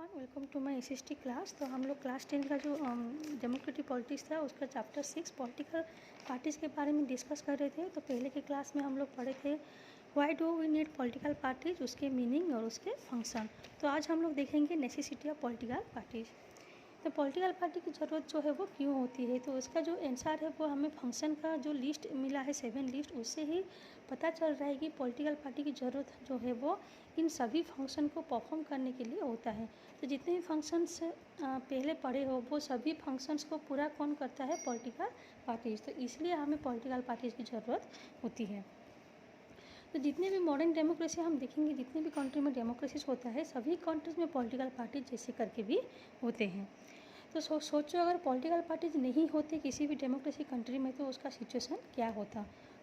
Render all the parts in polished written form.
Everyone, welcome to my SST class. तो हम लोग क्लास 10 का जो डेमोक्रेटिक पॉलिटिक्स था उसका चैप्टर 6 पॉलिटिकल पार्टीज़ के बारे में डिस्कस कर रहे थे। तो पहले के क्लास में हम लोग पढ़े थे why do we need political parties, उसके मीनिंग और उसके फंक्शन। तो आज हम लोग देखेंगे नेसेसिटी ऑफ पॉलिटिकल पार्टीज़। तो पॉलिटिकल पार्टी की ज़रूरत जो है वो क्यों होती है, तो उसका जो आंसर है वो हमें फंक्शन का जो लिस्ट मिला है 7 लिस्ट, उससे ही पता चल रहा है कि पॉलिटिकल पार्टी की ज़रूरत जो है वो इन सभी फंक्शन को परफॉर्म करने के लिए होता है। तो जितने भी फंक्शंस पहले पढ़े हो वो सभी फंक्शंस को पूरा कौन करता है? Political parties. तो इसलिए हमें पॉलिटिकल पार्टीज़ की ज़रूरत होती है। तो जितने भी मॉडर्न डेमोक्रेसी हम देखेंगे, जितने भी कंट्री में डेमोक्रेसीज होता है सभी कंट्रीज़ में पॉलिटिकल पार्टी जैसे करके भी होते हैं। तो सोचो अगर पॉलिटिकल पार्टीज नहीं होते किसी भी डेमोक्रेसी कंट्री में तो उसका सिचुएशन क्या होता।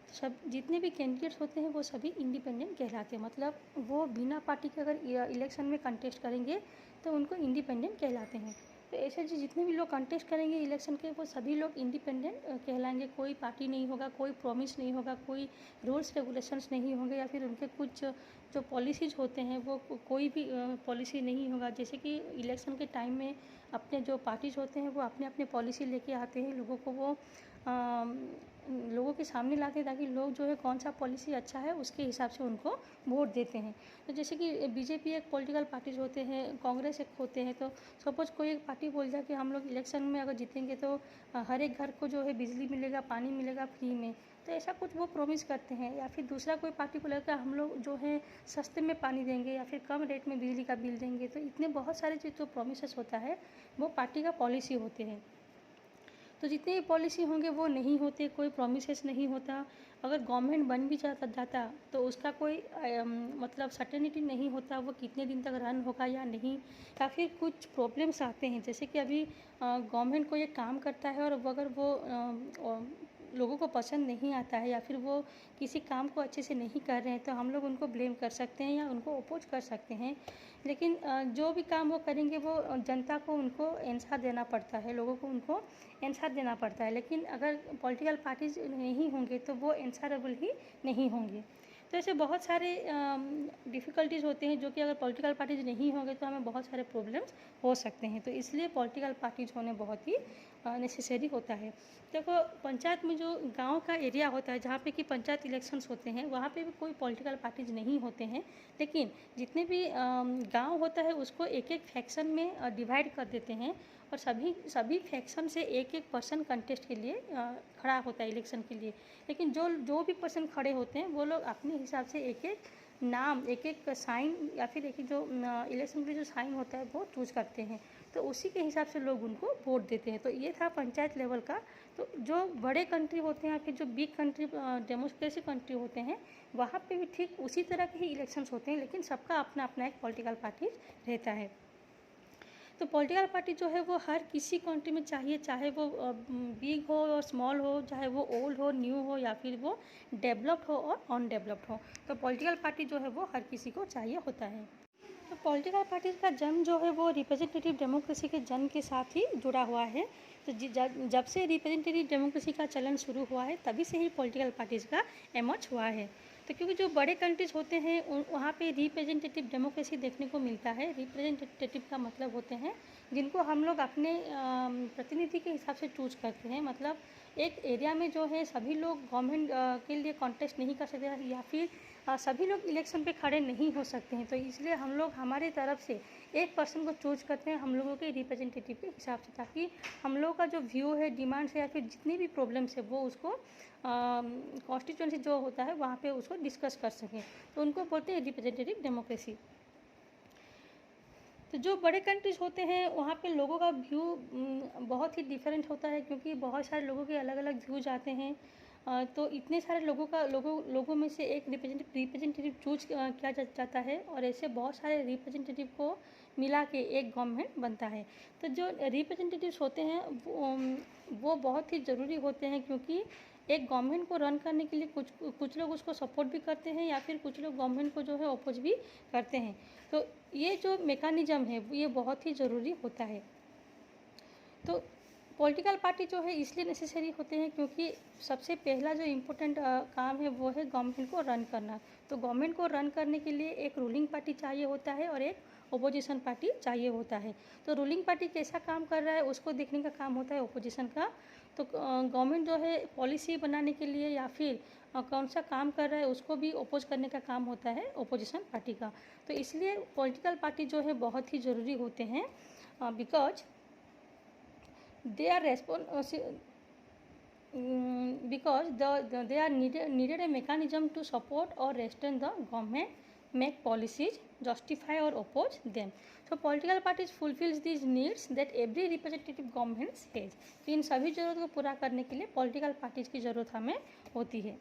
तो सब जितने भी कैंडिडेट्स होते हैं वो सभी इंडिपेंडेंट कहलाते हैं, मतलब वो बिना पार्टी के अगर इलेक्शन में कंटेस्ट करेंगे तो उनको इंडिपेंडेंट कहलाते हैं। तो ऐसे जो जितने भी लोग कंटेस्ट करेंगे इलेक्शन के वो सभी लोग इंडिपेंडेंट कहलाएंगे। कोई पार्टी नहीं होगा, कोई प्रॉमिस नहीं होगा, कोई रूल्स रेगुलेशंस नहीं होंगे, या फिर उनके कुछ जो पॉलिसीज़ होते हैं वो कोई भी पॉलिसी नहीं होगा। जैसे कि इलेक्शन के टाइम में अपने जो पार्टीज होते हैं वो अपने अपने पॉलिसी लेके आते हैं, लोगों को वो लोगों के सामने लाते हैं ताकि लोग जो है कौन सा पॉलिसी अच्छा है उसके हिसाब से उनको वोट देते हैं। तो जैसे कि बीजेपी एक पॉलिटिकल पार्टीज होते हैं, कांग्रेस एक होते हैं। तो सपोज कोई एक पार्टी बोल जाए कि हम लोग इलेक्शन में अगर जीतेंगे तो हर एक घर को जो है बिजली मिलेगा, पानी मिलेगा फ्री में, तो ऐसा कुछ वो प्रॉमिस करते हैं। या फिर दूसरा कोई पार्टी को लगता है हम लोग जो है सस्ते में पानी देंगे या फिर कम रेट में बिजली का बिल देंगे। तो इतने बहुत सारे जो प्रोमिस होता है वो पार्टी का पॉलिसी होते हैं। तो जितने भी पॉलिसी होंगे वो नहीं होते, कोई प्रोमिस नहीं होता। अगर गवर्नमेंट बन भी जाता तो उसका कोई मतलब सर्टेनिटी नहीं होता वो कितने दिन तक रन होगा या नहीं, या फिर कुछ प्रॉब्लम्स आते हैं। जैसे कि अभी गवर्नमेंट को ये काम करता है और अगर वो लोगों को पसंद नहीं आता है या फिर वो किसी काम को अच्छे से नहीं कर रहे हैं तो हम लोग उनको ब्लेम कर सकते हैं या उनको अपोज कर सकते हैं। लेकिन जो भी काम वो करेंगे वो जनता को उनको आंसर देना पड़ता है, लोगों को उनको आंसर देना पड़ता है। लेकिन अगर पॉलिटिकल पार्टीज नहीं होंगे तो वो आंसरेबल ही नहीं होंगे। तो ऐसे बहुत सारे डिफ़िकल्टीज़ होते हैं जो कि अगर पॉलिटिकल पार्टीज नहीं होंगे तो हमें बहुत सारे प्रॉब्लम्स हो सकते हैं। तो इसलिए पॉलिटिकल पार्टीज होने बहुत ही नेसेसरी होता है। देखो पंचायत में जो गांव का एरिया होता है जहाँ पे कि पंचायत इलेक्शंस होते हैं वहाँ पे भी कोई पॉलिटिकल पार्टीज नहीं होते हैं, लेकिन जितने भी गांव होता है उसको एक एक फैक्शन में डिवाइड कर देते हैं और सभी फैक्शन से एक एक पर्सन कंटेस्ट के लिए खड़ा होता है इलेक्शन के लिए। लेकिन जो भी पर्सन खड़े होते हैं वो लोग अपने हिसाब से एक एक नाम, एक एक साइन या फिर एक जो इलेक्शन के जो साइन होता है वो चूज करते हैं। तो उसी के हिसाब से लोग उनको वोट देते हैं। तो ये था पंचायत लेवल का। तो जो बड़े कंट्री होते हैं या फिर जो बिग कंट्री डेमोक्रेसी कंट्री होते हैं वहाँ पे भी ठीक उसी तरह के ही इलेक्शंस होते हैं, लेकिन सबका अपना अपना एक पॉलिटिकल पार्टी रहता है। तो पॉलिटिकल पार्टी जो है वो हर किसी कंट्री में चाहिए, चाहे वो बिग हो और स्मॉल हो, चाहे वो ओल्ड हो, न्यू हो, या फिर वो डेवलप्ड हो और अनडेवलप्ड हो। तो पॉलिटिकल पार्टी जो है वो हर किसी को चाहिए होता है। तो पॉलिटिकल पार्टीज का जन्म जो है वो रिप्रेजेंटेटिव डेमोक्रेसी के जन्म के साथ ही जुड़ा हुआ है। तो जब से रिप्रेजेंटेटिव डेमोक्रेसी का चलन शुरू हुआ है तभी से ही पॉलिटिकल पार्टीज का एमर्ज हुआ है। तो क्योंकि जो बड़े कंट्रीज होते हैं वहाँ पे रिप्रेजेंटेटिव डेमोक्रेसी देखने को मिलता है। रिप्रेजेंटेटिव का मतलब होते हैं जिनको हम लोग अपने प्रतिनिधि के हिसाब से चूज करते हैं। मतलब एक एरिया में जो है सभी लोग गवर्नमेंट के लिए कॉन्टेस्ट नहीं कर सकते या फिर सभी लोग इलेक्शन पे खड़े नहीं हो सकते हैं। तो इसलिए हम लोग हमारे तरफ से एक पर्सन को चूज करते हैं हम लोगों के रिप्रेजेंटेटिव के हिसाब से, ताकि हम लोगों का जो व्यू है, डिमांड्स है या फिर जितनी भी प्रॉब्लम्स है वो उसको कॉन्स्टिट्यूंसी जो होता है वहाँ पे उसको डिस्कस कर सकें। तो उनको बोलते हैं रिप्रेजेंटेटिव डेमोक्रेसी। तो जो बड़े कंट्रीज़ होते हैं वहाँ पे लोगों का व्यू बहुत ही डिफरेंट होता है, क्योंकि बहुत सारे लोगों के अलग अलग व्यूज आते हैं। तो इतने सारे लोगों में से एक रिप्रेजेंटेटिव चूज किया जाता है और ऐसे बहुत सारे रिप्रेजेंटेटिव को मिला के एक गवर्नमेंट बनता है। तो जो रिप्रेजेंटेटिव्स होते हैं वो बहुत ही ज़रूरी होते हैं, क्योंकि एक गवर्नमेंट को रन करने के लिए कुछ लोग उसको सपोर्ट भी करते हैं या फिर कुछ लोग गवर्नमेंट को जो है अपोज भी करते हैं। तो ये जो मेकानिज़म है ये बहुत ही ज़रूरी होता है। तो पॉलिटिकल पार्टी जो है इसलिए नेसेसरी होते हैं क्योंकि सबसे पहला जो इम्पोर्टेंट काम है वो है गवर्नमेंट को रन करना। तो गवर्नमेंट को रन करने के लिए एक रूलिंग पार्टी चाहिए होता है और एक ओपोजिशन पार्टी चाहिए होता है। तो रूलिंग पार्टी कैसा काम कर रहा है उसको देखने का काम होता है ओपोजिशन का। तो गवर्नमेंट जो है पॉलिसी बनाने के लिए या फिर कौन सा काम कर रहा है उसको भी अपोज करने का काम होता है ओपोजिशन पार्टी का। तो इसलिए पॉलिटिकल पार्टी जो है बहुत ही ज़रूरी होते हैं, because they are they are needed a mechanism to support or restrain the government, make policies, justify or oppose them. So political parties fulfills these needs that every representative government has. तो इन सभी ज़रूरत को पूरा करने के लिए political parties की ज़रूरत हमें होती है।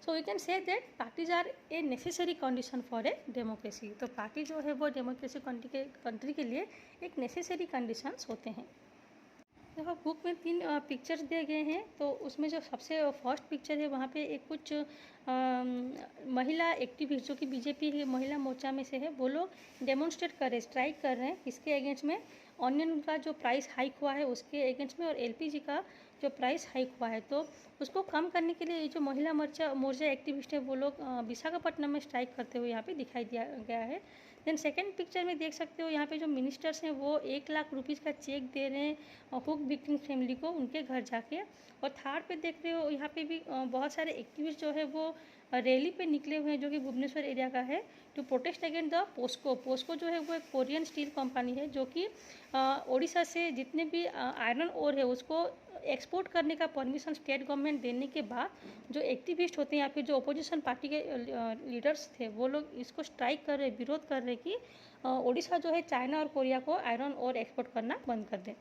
So we can say that parties are a necessary condition for a democracy. तो पार्टी जो है वो डेमोक्रेसी कंट्री के लिए एक नेसेसरी कंडीशंस होते हैं। देखो बुक में 3 पिक्चर्स दिए गए हैं। तो उसमें जो सबसे फर्स्ट पिक्चर है वहाँ पे एक कुछ महिला एक्टिविस्ट जो कि बीजेपी के महिला मोर्चा में से है, वो लोग डेमोन्स्ट्रेट कर रहे हैं, स्ट्राइक कर रहे हैं। किसके अगेंस्ट में? ऑनियन का जो प्राइस हाइक हुआ है उसके अगेंस्ट में, और एलपीजी का जो प्राइस हाइक हुआ है। तो उसको कम करने के लिए ये जो महिला मोर्चा एक्टिविस्ट है वो लोग विशाखापट्टनम में स्ट्राइक करते हुए यहाँ पे दिखाई दिया गया है। देन सेकेंड पिक्चर में देख सकते हो यहाँ पे जो मिनिस्टर्स हैं वो 1 लाख रुपीज़ का चेक दे रहे हैं हुक विक्टिम फैमिली को उनके घर जाके। और थर्ड पे देख रहे हो यहाँ पे भी बहुत सारे एक्टिविस्ट जो है वो रैली पे निकले हुए हैं जो कि भुवनेश्वर एरिया का है, to protest against the POSCO जो है वो एक कोरियन स्टील कंपनी है जो कि ओडिशा से जितने भी आयरन ओर है उसको एक्सपोर्ट करने का परमिशन स्टेट गवर्नमेंट देने के बाद जो एक्टिविस्ट होते हैं या फिर जो अपोजिशन पार्टी के लीडर्स थे वो लोग इसको स्ट्राइक कर रहे, विरोध कर रहे कि ओडिशा जो है चाइना और कोरिया को आयरन ओर एक्सपोर्ट करना बंद कर दें।